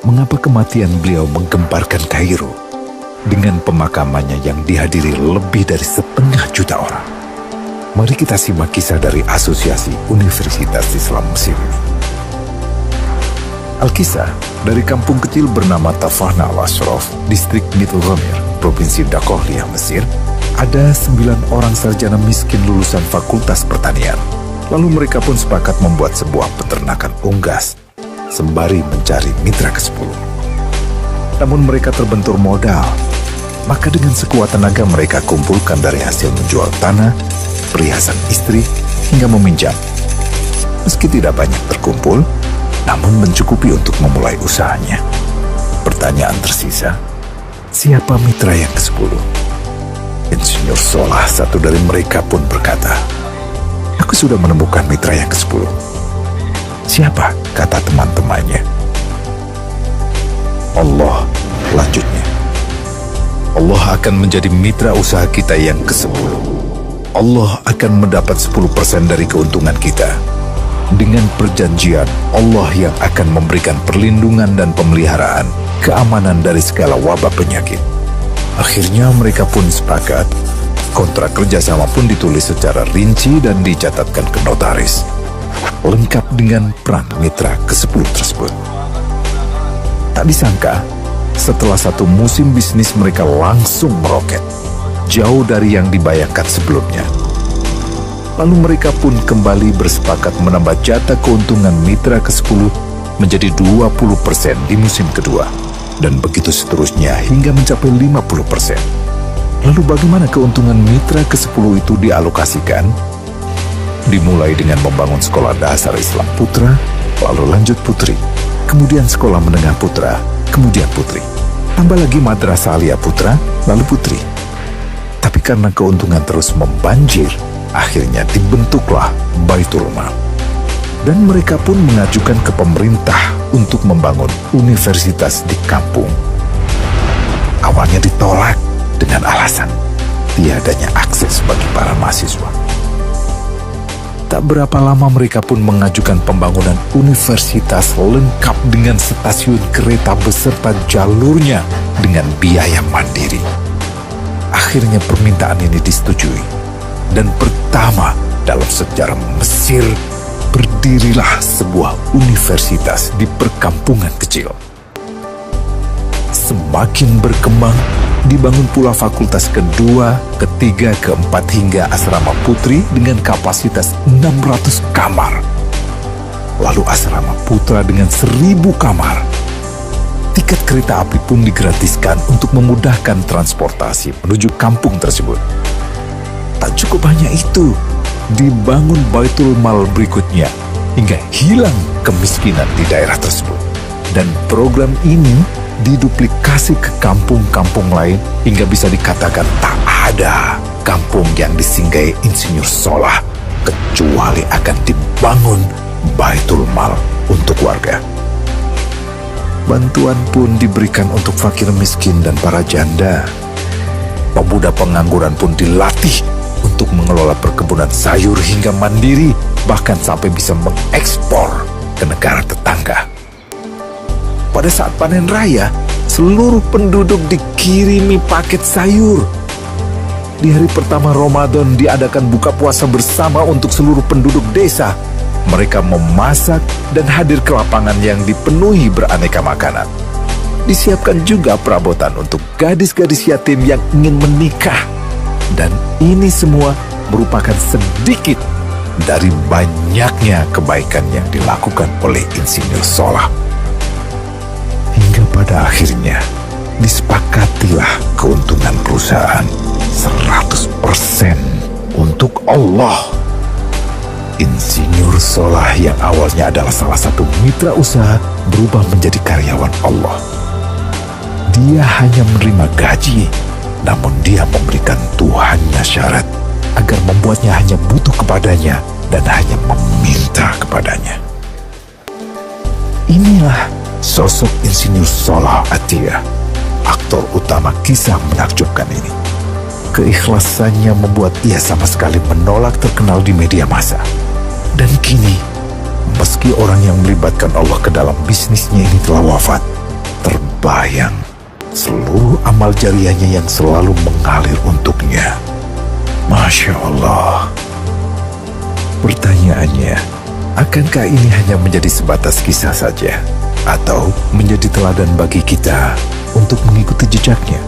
mengapa kematian beliau menggemparkan Kairo dengan pemakamannya yang dihadiri lebih dari 1,5 juta orang. Mari kita simak kisah dari Asosiasi Universitas Islam Mesir. Al-Kisah dari kampung kecil bernama Tafahna al-Ashraf, distrik Middle Ghamir, provinsi Dakohliyah, Mesir. Ada 9 orang sarjana miskin lulusan fakultas pertanian. Lalu mereka pun sepakat membuat sebuah peternakan unggas sembari mencari mitra ke-10. Namun mereka terbentur modal. Maka dengan sekuat tenaga mereka kumpulkan dari hasil menjual tanah, perhiasan istri, hingga meminjam. Meski tidak banyak terkumpul, namun mencukupi untuk memulai usahanya. Pertanyaan tersisa, siapa mitra yang ke-10? Insinyur Solah, satu dari mereka, pun berkata, "Aku sudah menemukan mitra yang ke-10. Siapa?" kata teman-temannya. "Allah," lanjutnya. "Allah akan menjadi mitra usaha kita yang ke-10. Allah akan mendapat 10% dari keuntungan kita. Dengan perjanjian, Allah yang akan memberikan perlindungan dan pemeliharaan, keamanan dari segala wabah penyakit." Akhirnya mereka pun sepakat. Kontrak kerjasama pun ditulis secara rinci dan dicatatkan ke notaris, lengkap dengan peran mitra ke-10 tersebut. Tak disangka, setelah 1 musim bisnis mereka langsung meroket, jauh dari yang dibayangkan sebelumnya. Lalu mereka pun kembali bersepakat menambah jatah keuntungan mitra ke-10 menjadi 20% di musim kedua, dan begitu seterusnya hingga mencapai 50%. Lalu bagaimana keuntungan mitra ke-10 itu dialokasikan? Dimulai dengan membangun sekolah dasar Islam putra, lalu lanjut putri, kemudian sekolah menengah putra, kemudian putri. Tambah lagi madrasah aliyah putra, lalu putri. Tapi karena keuntungan terus membanjir, akhirnya dibentuklah Baitul Mal. Dan mereka pun mengajukan ke pemerintah untuk membangun universitas di kampung. Awalnya ditolak dengan alasan tiadanya akses bagi para mahasiswa. Tak berapa lama mereka pun mengajukan pembangunan universitas lengkap dengan stasiun kereta beserta jalurnya dengan biaya mandiri. Akhirnya permintaan ini disetujui, dan pertama dalam sejarah Mesir berdirilah sebuah universitas di perkampungan kecil. Semakin berkembang, dibangun pula fakultas kedua, ketiga, keempat hingga asrama putri dengan kapasitas 600 kamar. Lalu asrama putra dengan 1.000 kamar. Tiket kereta api pun digratiskan untuk memudahkan transportasi menuju kampung tersebut. Tak cukup hanya itu, dibangun Baitul Mal berikutnya hingga hilang kemiskinan di daerah tersebut. Dan program ini diduplikasi ke kampung-kampung lain hingga bisa dikatakan tak ada kampung yang disinggahi Insinyur Solah kecuali akan dibangun Baitul Mal untuk warga. Bantuan pun diberikan untuk fakir miskin dan para janda. Pemuda pengangguran pun dilatih untuk mengelola perkebunan sayur hingga mandiri, bahkan sampai bisa mengekspor ke negara tetangga. Pada saat panen raya, seluruh penduduk dikirimi paket sayur. Di hari pertama Ramadan diadakan buka puasa bersama untuk seluruh penduduk desa. Mereka memasak dan hadir ke lapangan yang dipenuhi beraneka makanan. Disiapkan juga perabotan untuk gadis-gadis yatim yang ingin menikah. Dan ini semua merupakan sedikit dari banyaknya kebaikan yang dilakukan oleh Insinyur Solah. Hingga pada akhirnya disepakatilah keuntungan perusahaan 100% untuk Allah. Insinyur Solah yang awalnya adalah salah satu mitra usaha berubah menjadi karyawan Allah. Dia hanya menerima gaji, namun dia memberikan Tuhannya syarat agar membuatnya hanya butuh kepadanya dan hanya meminta kepadanya. Inilah sosok Insinyur Solah Atiyah, aktor utama kisah menakjubkan ini. Keikhlasannya membuat ia sama sekali menolak terkenal di media massa. Dan kini, meski orang yang melibatkan Allah ke dalam bisnisnya ini telah wafat, terbayang seluruh amal jariahnya yang selalu mengalir untuknya. Masya Allah. Pertanyaannya, akankah ini hanya menjadi sebatas kisah saja? Atau menjadi teladan bagi kita untuk mengikuti jejaknya?